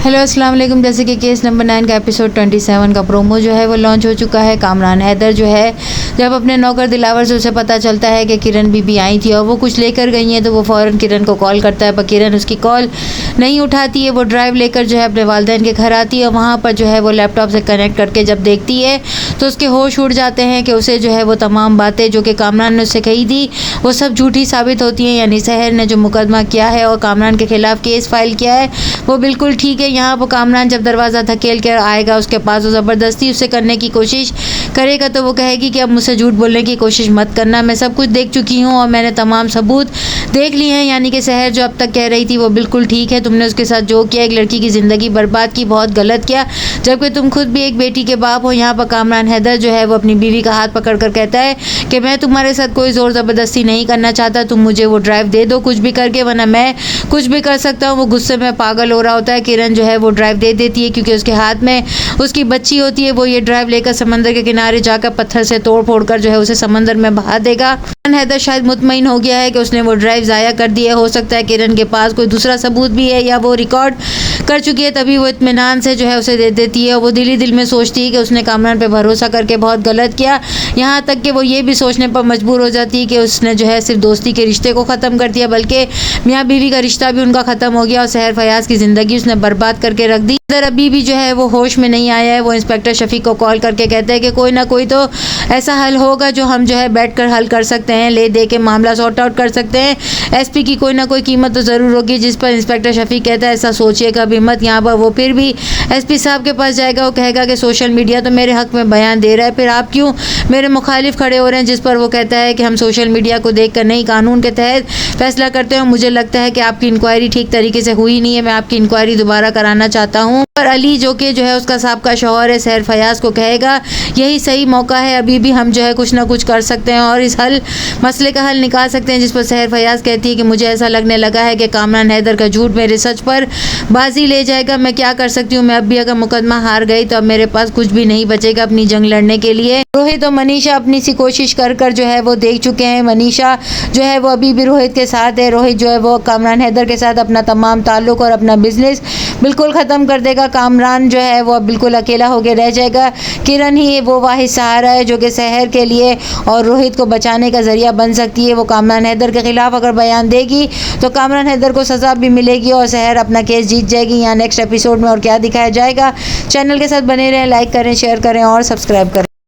Hello अस्सलाम वालेकुम। जैसे कि केस नंबर 9 का एपिसोड 27 का प्रोमो जो है वो लॉन्च हो चुका है। कामरान हैदर जो है जब अपने नौकर दिलावर से उसे पता चलता है कि किरण बीबी आई थी और वो कुछ लेकर गई हैं, तो वो फ़ौरन किरण को कॉल करता है, पर किरण उसकी कॉल नहीं उठाती है। वो ड्राइव लेकर जो है अपने वालिदैन के घर आती है और वहाँ पर जो है वो लैपटॉप से कनेक्ट करके जब देखती है तो उसके होश उड़ जाते हैं कि उसे जो है वो तमाम बातें जो कि कामरान ने उससे कही थी वो सब झूठी साबित होती हैं। यानी सहर ने जो मुकदमा किया है और कामरान के खिलाफ केस फाइल किया है वो बिल्कुल ठीक है। यहाँ पर कामरान जब दरवाज़ा धकेल कर आएगा उसके पास, वो ज़बरदस्ती उसे करने की कोशिश करेगा तो वो कहेगी कि अब मुझसे झूठ बोलने की कोशिश मत करना, मैं सब कुछ देख चुकी हूँ और मैंने तमाम सबूत देख लिए हैं। यानी कि सहर जो अब तक कह रही थी वो बिल्कुल ठीक है, तुमने उसके साथ जो किया, एक लड़की की ज़िंदगी बर्बाद की, बहुत गलत किया, जबकि तुम खुद भी एक बेटी के बाप हो। यहाँ पर कामरान हैदर जो है वो अपनी बीवी का हाथ पकड़ कर कहता है कि मैं तुम्हारे साथ कोई ज़ोर ज़बरदस्ती नहीं करना चाहता, तुम मुझे वो ड्राइव दे दो कुछ भी करके, वरना मैं कुछ भी कर सकता हूँ। वो गुस्से में पागल हो रहा होता है। किरण जो है वो ड्राइव दे देती है क्योंकि उसके हाथ में उसकी बच्ची होती है। वो ये ड्राइव लेकर समंदर के किनारे जाकर पत्थर से तोड़ फोड़ कर जो है उसे समंदर में बहा देगा। हैदर शायद मुतमईन हो गया है कि उसने वो ड्राइव ज़ाया कर दी है। हो सकता है किरण के पास कोई दूसरा सबूत भी है या वो रिकॉर्ड कर चुकी है, तभी वो इत्मीनान से जो है उसे दे देती है। वो दिल ही दिल में सोचती है कि उसने कामरान पे भरोसा करके बहुत गलत किया। यहाँ तक कि वो ये भी सोचने पर मजबूर हो जाती है कि उसने जो है सिर्फ दोस्ती के रिश्ते को ख़त्म कर दिया, बल्कि मियाँ बीवी का रिश्ता भी उनका ख़त्म हो गया और सहर फयाज की ज़िंदगी उसने बर्बाद करके रख दी। अभी भी जो है वो होश में नहीं आया है। वो इंस्पेक्टर शफीक को कॉल करके कहते हैं कि कोई ना कोई तो ऐसा हल होगा जो हम जो है बैठकर हल कर सकते हैं, ले दे के मामला सॉर्ट आउट कर सकते हैं। एसपी की कोई ना कोई कीमत तो ज़रूर होगी। जिस पर इंस्पेक्टर शफीक कहता है ऐसा सोचिए कभी मत। यहाँ पर वो फिर भी एसपी साहब के पास जाएगा। वो कहेगा कि सोशल मीडिया तो मेरे हक में बयान दे रहा है, फिर आप क्यों मेरे मुखालिफ खड़े हो रहे हैं। जिस पर वो कहता है कि हम सोशल मीडिया को देख कर नहीं, कानून के तहत फैसला करते हैं। मुझे लगता है कि आपकी इंक्वायरी ठीक तरीके से हुई नहीं है, मैं आपकी इंक्वायरी दोबारा कराना चाहता हूँ। पर अली जो कि जो है उसका साहब शौहर है सहर फयाज को कहेगा यही सही मौका है, अभी भी हम जो है कुछ ना कुछ कर सकते हैं और इस मसले का हल निकाल सकते हैं। जिस पर सहर फयाज कहती है कि मुझे ऐसा लगने लगा है कि कामरान हैदर का झूठ मेरे सच पर बाजी ले जाएगा। मैं क्या कर सकती हूँ, मैं अब भी अगर मुकदमा हार गई तो अब मेरे पास कुछ भी नहीं बचेगा अपनी जंग लड़ने के लिए। रोहित और मनीषा अपनी सी कोशिश कर कर जो है वो देख चुके हैं। मनीषा जो है वो अभी भी रोहित के साथ है। रोहित जो है वो कामरान हैदर के साथ अपना तमाम ताल्लुक और अपना बिजनेस बिल्कुल ख़त्म कर देगा। कामरान जो है वो बिल्कुल अकेला होकर रह जाएगा। किरण ही वो वाहिद सहारा है जो कि सहर के लिए और रोहित को बचाने का ज़रिया बन सकती है। वो कामरान हैदर के ख़िलाफ़ अगर बयान देगी तो कामरान हैदर को सज़ा भी मिलेगी और सहर अपना केस जीत जाएगी। यहाँ नेक्स्ट एपिसोड में और क्या दिखाया जाएगा। चैनल के साथ बने रहें, लाइक करें, शेयर करें और सब्सक्राइब करें।